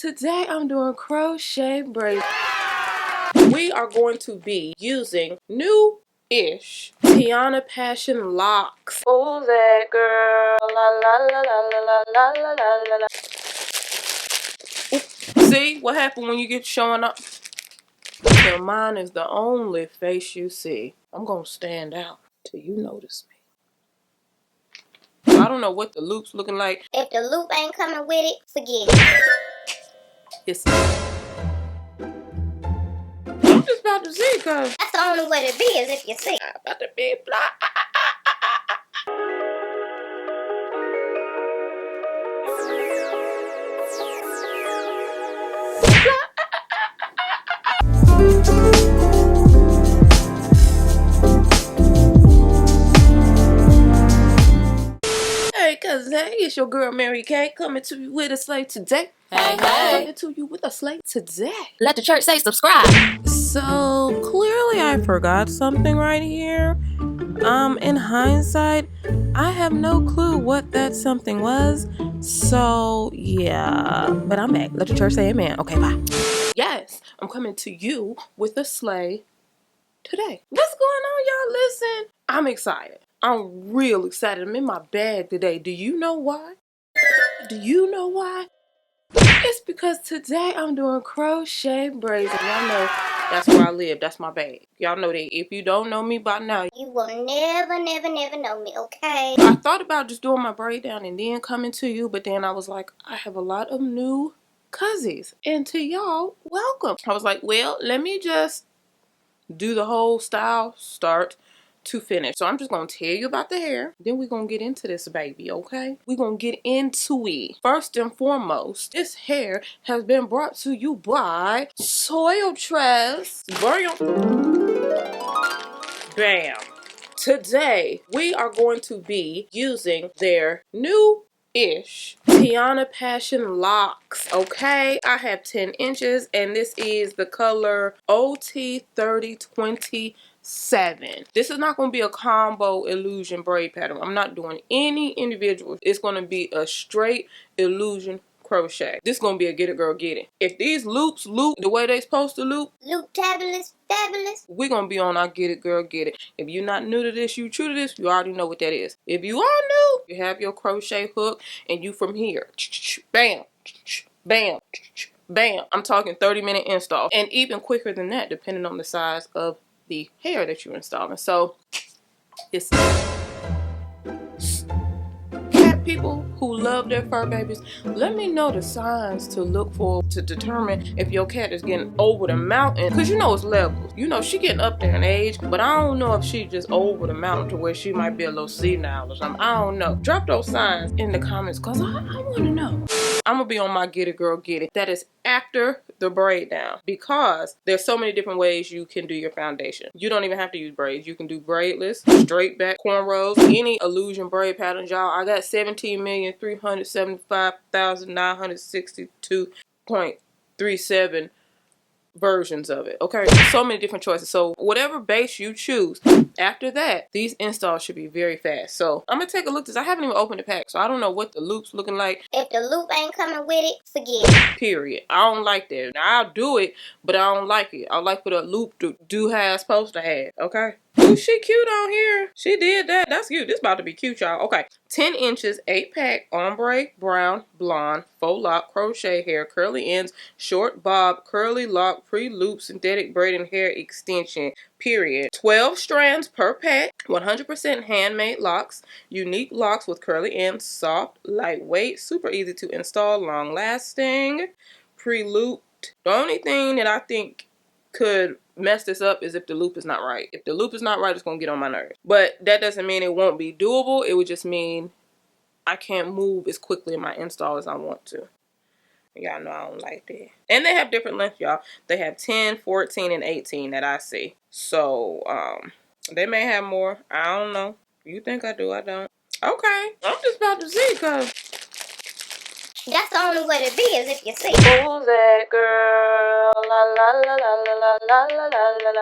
Today I'm doing crochet braids. We are going to be using new-ish Tiana Passion locks. Oh, that girl, la la la la la la la la la. See what happened when you get showing up? So mine is the only face you see. I'm gonna stand out till you notice me. I don't know what the loop's looking like. If the loop ain't coming with it, forget it. It's I'm just about to see, cause That's the only way to be is if you see. I'm about to be fly. Hey, cause hey, it's your girl Mary Kay coming to you with a slate today. Hey, Coming to you with a slate today. Let the church say subscribe. So clearly I forgot something right here. In hindsight, I have no clue what that something was. So yeah, but I'm back. Let the church say amen. Okay, bye. Yes, I'm coming to you with a sleigh today. What's going on, y'all? Listen, I'm excited. I'm real excited. I'm in my bag today. Do you know why? Do you know why? It's because today I'm doing crochet braids, and y'all know that's where I live. That's my bag. Y'all know that. If you don't know me by now, You will never know me, okay? I thought about just doing my braid down and then coming to you, but then I was like, I have a lot of new cousins, and to y'all, welcome. I was like, well, let me just do the whole style start to finish. So I'm just gonna tell you about the hair, then we're gonna get into this baby, okay? We're gonna get into it. First and foremost, this hair has been brought to you by Toyotress. Bam. Today we are going to be using their new-ish Tiana Passion locks, okay? I have 10 inches and this is the color OT3027. This is not going to be a combo illusion braid pattern. I'm not doing any individuals. It's going to be a straight illusion crochet. This is going to be a get it girl get it. If these loops loop the way they supposed to loop, Loop tabulous, fabulous. we're going to be on our get it girl get it. If you're not new to this, you true to this, you already know what that is. If you are new, you have your crochet hook and you from here. Bam, bam, bam. I'm talking 30-minute install. And even quicker than that, depending on the size of the hair that you're installing. So it's cat people who love their fur babies, let me know the signs to look for to determine if your cat is getting over the mountain, because you know it's levels. You know she getting up there in age, but I don't know if she just over the mountain to where she might be a little senile or something. I don't know. Drop those signs in the comments because I want to know. I'm gonna be on my get it girl get it. That is after the braid down, because there's so many different ways you can do your foundation. You don't even have to use braids. You can do braidless, straight back, cornrows, any illusion braid patterns, y'all. I got 17,375,962.37 versions of it, okay? So many different choices. So whatever base you choose, after that, these installs should be very fast. So I'm gonna take a look at this. I haven't even opened the pack, so I don't know what the loop's looking like. If the loop ain't coming with it, forget it. Period. I don't like that. Now, I'll do it, but I don't like it. I like what a loop do have supposed to have, okay? Oh, she cute on here. She did that. That's cute. This about to be cute, y'all. Okay. 10 inches, 8-pack, ombre, brown, blonde, faux lock, crochet hair, curly ends, short bob, curly lock, pre-loop, synthetic braiding hair extension, period. 12 strands per pack, 100% handmade locks, unique locks with curly ends, soft, lightweight, super easy to install, long-lasting, pre-looped. The only thing that I think could mess this up is if the loop is not right. If the loop is not right, it's gonna get on my nerves. But that doesn't mean it won't be doable. It would just mean I can't move as quickly in my install as I want to. Y'all know I don't like that. And they have different lengths, y'all. They have 10, 14, and 18 that I see. So they may have more. I don't know. You think I do? I don't. Okay, I'm just about to see, cause That's the only way to be is if you see. who's that girl? La la la la la la la la la.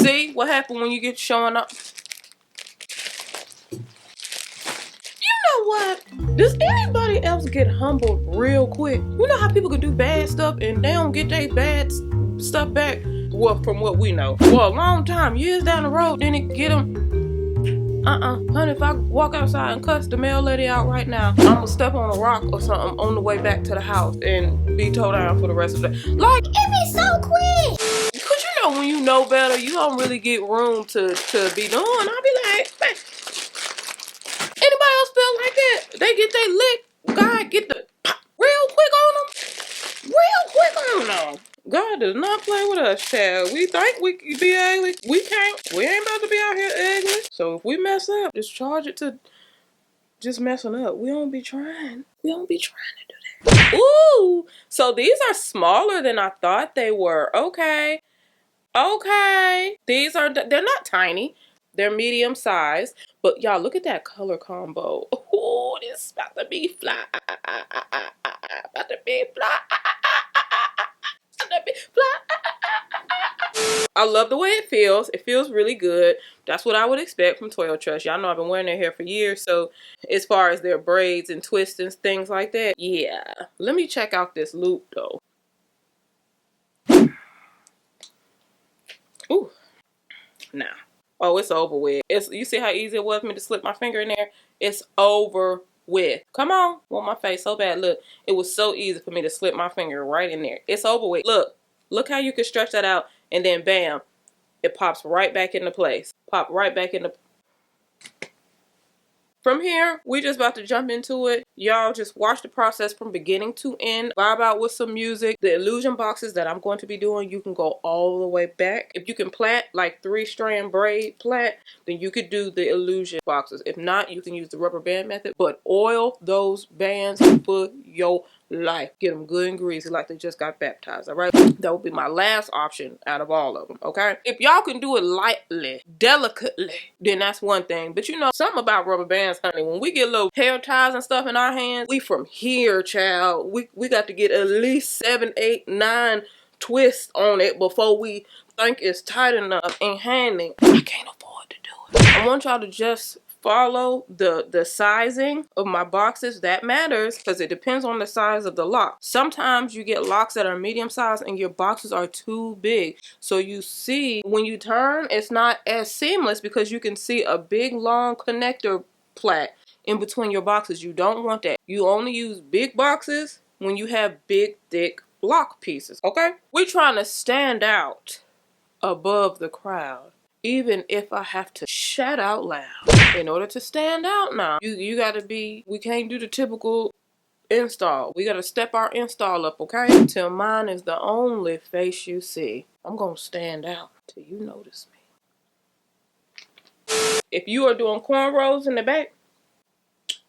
See what happened when you get showing up? You know what? Does anybody else get humbled real quick? You know how people can do bad stuff and they don't get their bad stuff back? Well, from what we know. For a long time, years down the road, then it get them. Honey, if I walk outside and cuss the mail lady out right now, I'm gonna step on a rock or something on the way back to the house and be towed down for the rest of the day. Like, It be so quick. cause you know when you know better, you don't really get room to be doing. I'll be like, man, anybody else feel like that? They get their lick, God get the pop real quick on them. Real quick on them. God does not play with us, child. We think we can be ugly. We can't. We ain't about to be out here ugly. So if we mess up, just charge it to just messing up. We don't be trying. We don't be trying to do that. Ooh. So these are smaller than I thought they were. Okay. Okay. They're not tiny. They're medium sized. But y'all, look at that color combo. Ooh, this is about to be fly. About to be fly. I love the way it feels. It feels really good. That's what I would expect from Toyotress. Y'all know I've been wearing their hair for years. So as far as their braids and twists and things like that, yeah. Let me check out this loop though. Ooh. Now. Oh, it's over with. You see how easy it was for me to slip my finger in there? It's over with. Come on. Want my face so bad. Look, it was so easy for me to slip my finger right in there. It's over with. Look how you can stretch that out and then bam, it pops right back into place. Pop right back into. From here, we just about to jump into it. Y'all just watch the process from beginning to end. Vibe out with some music. The illusion boxes that I'm going to be doing, you can go all the way back. If you can plait like 3-strand braid plait, then you could do the illusion boxes. If not, you can use the rubber band method. But oil those bands for your life. Get them good and greasy like they just got baptized, all right? That would be my last option out of all of them, okay? If y'all can do it lightly, delicately, then that's one thing. But you know, something about rubber bands, honey, when we get little hair ties and stuff in our hands, we from here, child. We got to get at least 7, 8, 9 twists on it before we think it's tight enough and handy. I can't afford to do it. I want y'all to just follow the sizing of my boxes. That matters because it depends on the size of the lock. Sometimes you get locks that are medium size and your boxes are too big. So you see when you turn, it's not as seamless because you can see a big long connector plait in between your boxes. You don't want that. You only use big boxes when you have big, thick block pieces, okay? We're trying to stand out above the crowd. Even if I have to shout out loud in order to stand out now. You gotta be, we can't do the typical install. We gotta step our install up, okay? Till mine is the only face you see. I'm gonna stand out till you notice me. If you are doing cornrows in the back,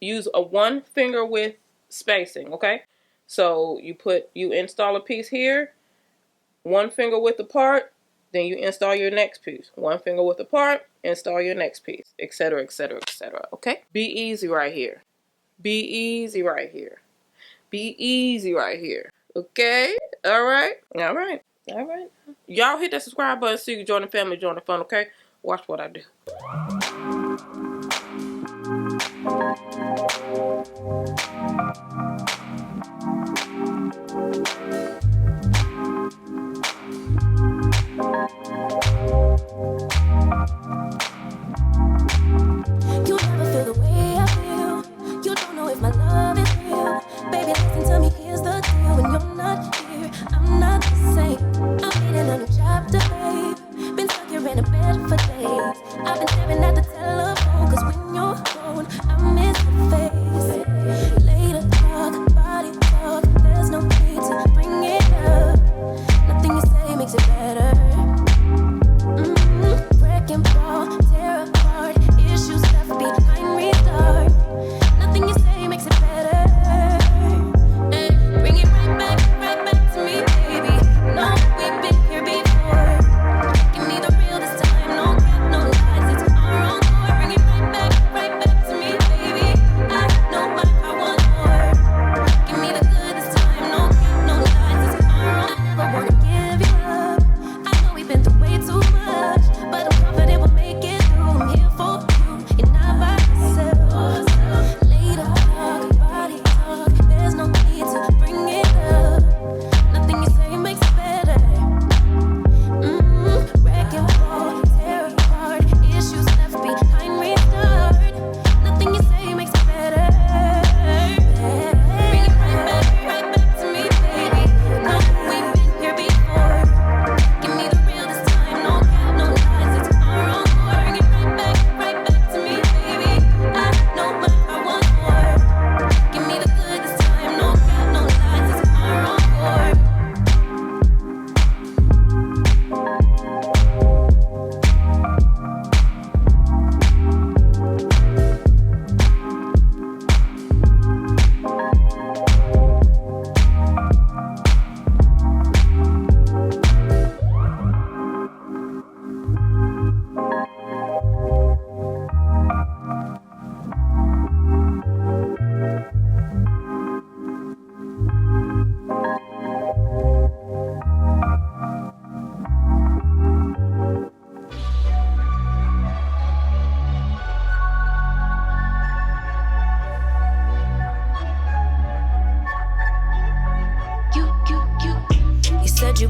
use a 1 finger width spacing, okay? So you install a piece here, 1 finger width apart, then you install your next piece. 1 finger width apart, install your next piece, etc., etc., etc. Okay? Be easy right here. Be easy right here. Be easy right here. Okay? All right? All right. All right. Y'all hit that subscribe button so you can join the family, join the fun, okay? Watch what I do. You never feel the way I feel. You don't know if my love is real. Baby, listen to me, here's the deal. When you're not here, I'm not the same. I'm reading a new chapter, babe. Been stuck here in a bed for days. I've been staring at the telephone, cause when you're gone, I miss your face.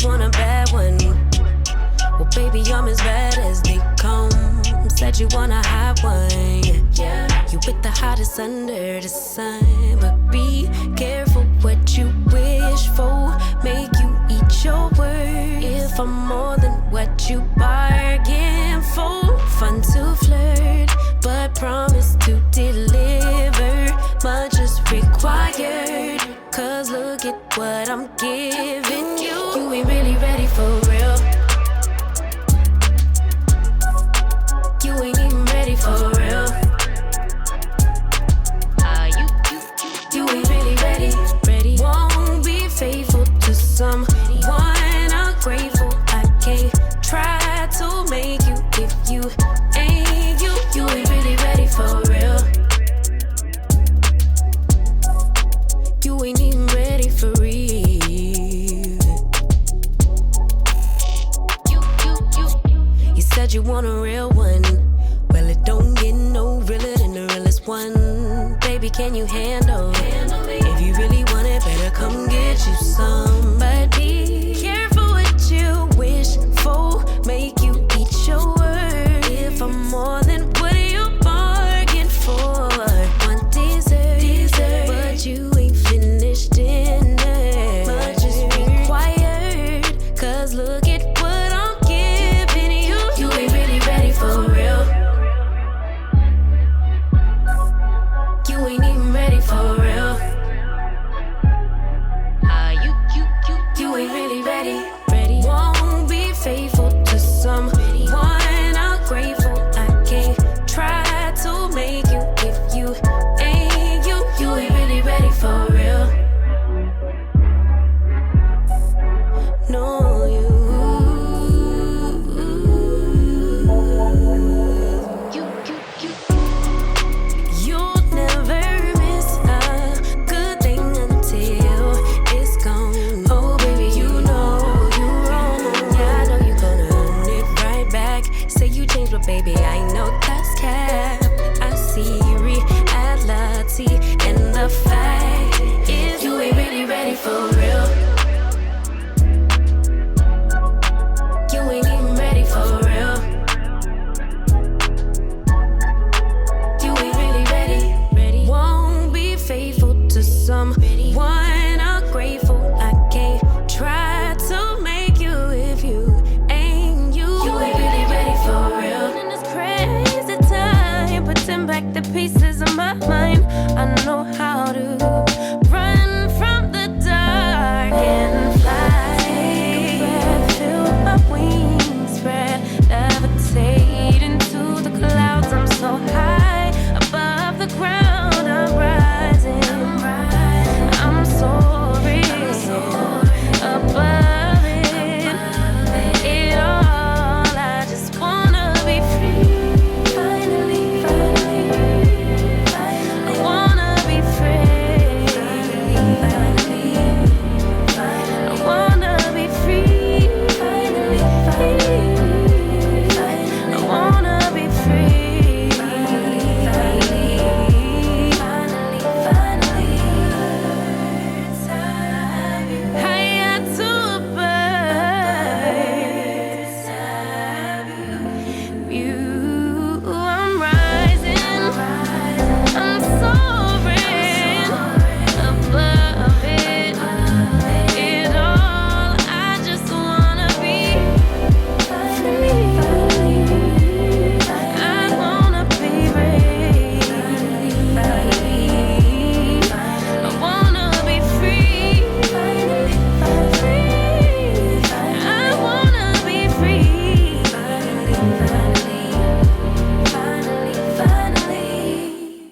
you want a bad one. Well, baby, I'm as bad as they come. Said you want a hot one. Yeah, you with the hottest under the sun. But be careful what you wish for. Make you eat your words. If I'm more than what you bargain for. Fun to flirt, but promise to deliver. Much is required. Cause look at what I'm giving you. You ain't really ready for real. You ain't even ready for real. You ain't really ready. Won't be faithful to someone ungrateful. I can't try to make you if you ain't you. You ain't really ready for real. You ain't even ready for real. You said you want a real one. Well, it don't get no realer than the realest one. Baby, can you handle me? If you really want it, better come get you some. But be careful what you wish for. Make you eat your words. If I'm more